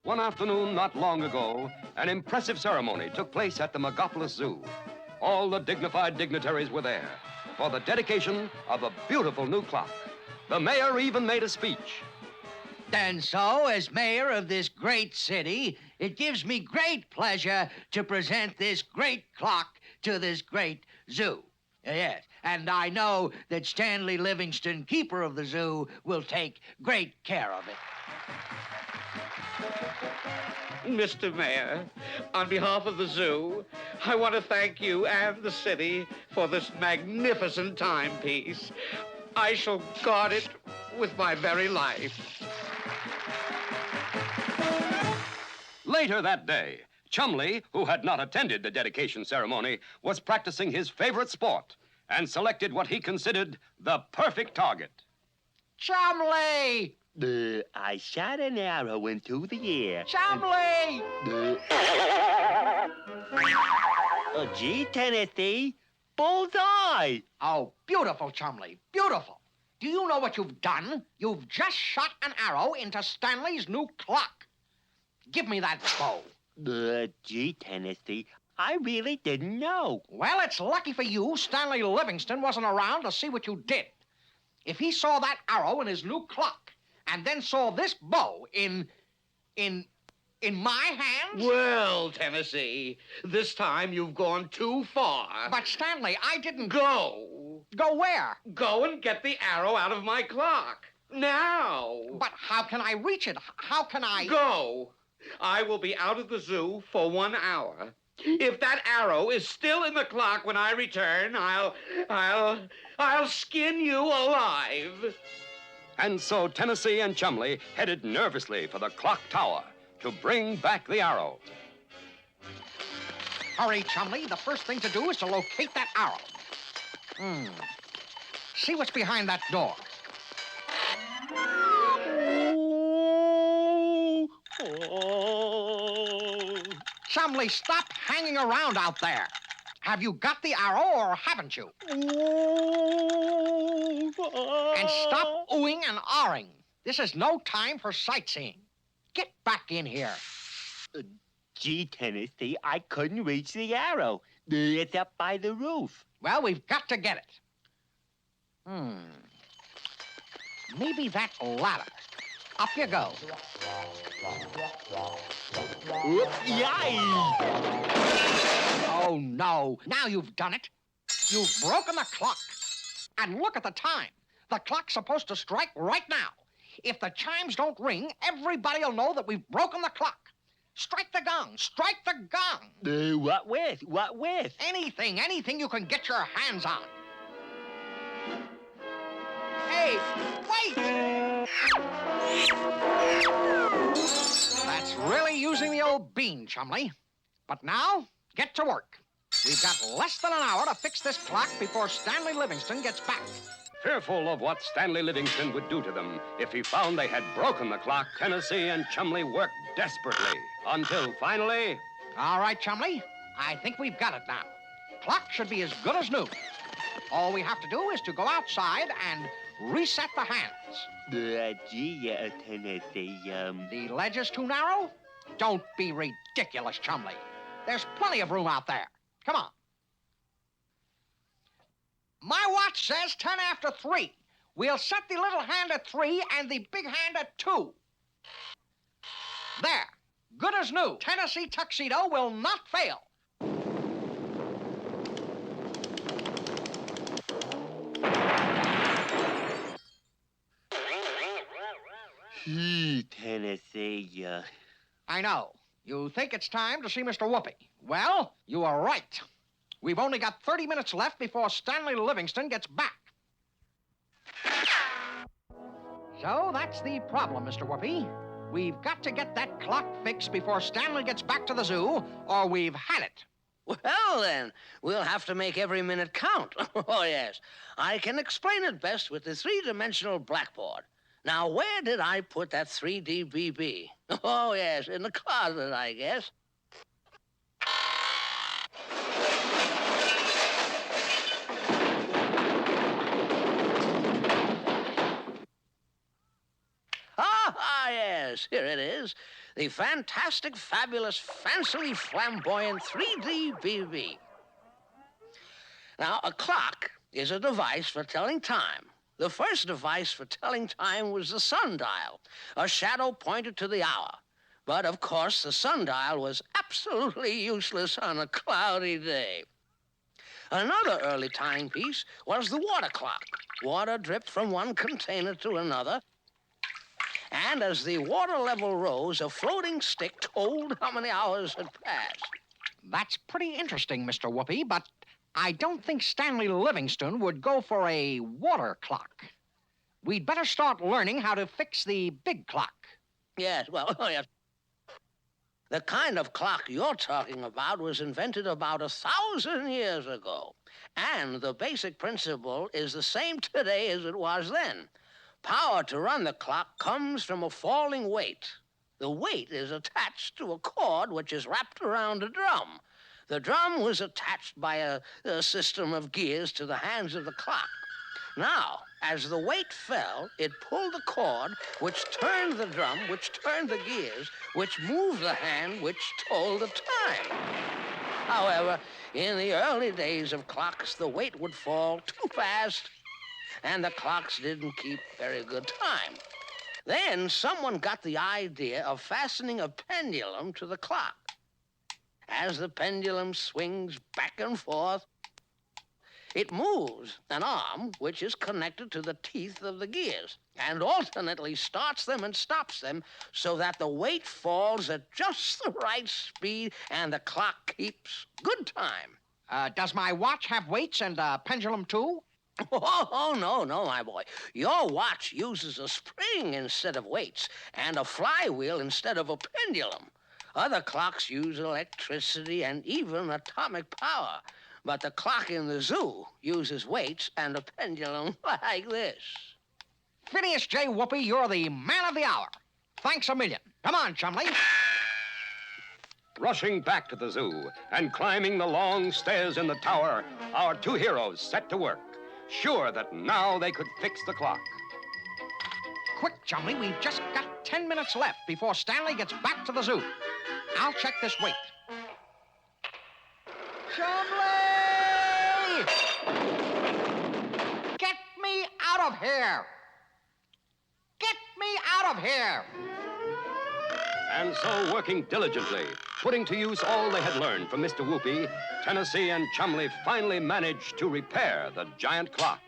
One afternoon not long ago, an impressive ceremony took place at the Megapolis Zoo. All the dignified dignitaries were there for the dedication of a beautiful new clock. The mayor even made a speech. And so, as mayor of this great city, it gives me great pleasure to present this great clock to this great zoo. Yes, and I know that Stanley Livingston, keeper of the zoo, will take great care of it. Mr. Mayor, on behalf of the zoo, I want to thank you and the city for this magnificent timepiece. I shall guard it with my very life. Later that day, Chumley, who had not attended the dedication ceremony, was practicing his favorite sport and selected what he considered the perfect target. Chumley! I shot an arrow into the air. Chumley! Oh, gee, Tennessee, bullseye! Oh, beautiful, Chumley, beautiful. Do you know what you've done? You've just shot an arrow into Stanley's new clock. Give me that bow. Gee, Tennessee, I really didn't know. Well, it's lucky for you Stanley Livingston wasn't around to see what you did. If he saw that arrow in his new clock and then saw this bow in my hands... Well, Tennessee, this time you've gone too far. But, Stanley, I didn't... Go. Go where? Go and get the arrow out of my clock. Now. But how can I reach it? How can I... Go. I will be out of the zoo for 1 hour. If that arrow is still in the clock when I return, I'll skin you alive. And so Tennessee and Chumley headed nervously for the clock tower to bring back the arrow. Hurry, Chumley. The first thing to do is to locate that arrow. See what's behind that door. Chumley, stop hanging around out there. Have you got the arrow or haven't you? And stop oohing and ahhing. This is no time for sightseeing. Get back in here. Gee, Tennessee, I couldn't reach the arrow. It's up by the roof. Well, we've got to get it. Maybe that ladder. Up you go. Yay! Oh, no. Now you've done it. You've broken the clock. And look at the time. The clock's supposed to strike right now. If the chimes don't ring, everybody will know that we've broken the clock. Strike the gong. Strike the gong. What with? What with? Anything you can get your hands on. Hey, wait! That's really using the old bean, Chumley. But now, get to work. We've got less than an hour to fix this clock before Stanley Livingston gets back. Fearful of what Stanley Livingston would do to them if he found they had broken the clock, Tennessee and Chumley worked desperately until finally... All right, Chumley. I think we've got it now. Clock should be as good as new. All we have to do is to go outside and reset the hands. Gee, Tennessee, The ledge is too narrow? Don't be ridiculous, Chumley. There's plenty of room out there. Come on. My watch says 10 after 3. We'll set the little hand at 3 and the big hand at 2. There. Good as new. Tennesse Tuxedo will not fail. Tennessee, I know. You think it's time to see Mr. Whoopi. Well, you are right. We've only got 30 minutes left before Stanley Livingston gets back. So that's the problem, Mr. Whoopi. We've got to get that clock fixed before Stanley gets back to the zoo, or we've had it. Well, then, we'll have to make every minute count. Oh, yes. I can explain it best with the three-dimensional blackboard. Now, where did I put that 3D BB? Oh, yes, in the closet, I guess. Ah, yes, here it is. the fantastic, fabulous, fancily flamboyant 3D BB. Now, a clock is a device for telling time. The first device for telling time was the sundial. A shadow pointed to the hour. But, of course, the sundial was absolutely useless on a cloudy day. Another early timepiece was the water clock. Water dripped from one container to another, and as the water level rose, a floating stick told how many hours had passed. That's pretty interesting, Mr. Whoopi, but I don't think Stanley Livingston would go for a water clock. We'd better start learning how to fix the big clock. Yes, well, yes. The kind of clock you're talking about was invented about 1,000 years ago. And the basic principle is the same today as it was then. Power to run the clock comes from a falling weight. The weight is attached to a cord which is wrapped around a drum. The drum was attached by a system of gears to the hands of the clock. Now, as the weight fell, it pulled the cord, which turned the drum, which turned the gears, which moved the hand, which told the time. However, in the early days of clocks, the weight would fall too fast, and the clocks didn't keep very good time. Then someone got the idea of fastening a pendulum to the clock. As the pendulum swings back and forth, it moves an arm which is connected to the teeth of the gears and alternately starts them and stops them so that the weight falls at just the right speed and the clock keeps good time. Does my watch have weights and a pendulum, too? Oh, no, my boy. Your watch uses a spring instead of weights and a flywheel instead of a pendulum. Other clocks use electricity and even atomic power. But the clock in the zoo uses weights and a pendulum like this. Phineas J. Whoopi, you're the man of the hour. Thanks a million. Come on, Chumley. Rushing back to the zoo and climbing the long stairs in the tower, our two heroes set to work, sure that now they could fix the clock. Quick, Chumley, we've just got 10 minutes left before Stanley gets back to the zoo. I'll check this weight. Chumley! Get me out of here! Get me out of here! And so, working diligently, putting to use all they had learned from Mr. Whoopi, Tennesse and Chumley finally managed to repair the giant clock.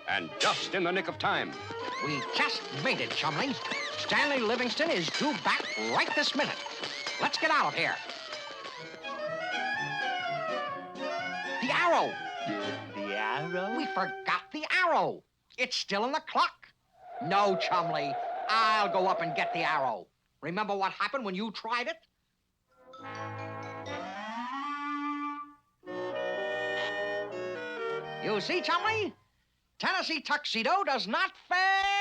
And just in the nick of time. We just made it, Chumley. Stanley Livingston is due back right this minute. Let's get out of here. The arrow! The arrow? We forgot the arrow. It's still in the clock. No, Chumley. I'll go up and get the arrow. Remember what happened when you tried it? You see, Chumley? Tennesse Tuxedo does not fail.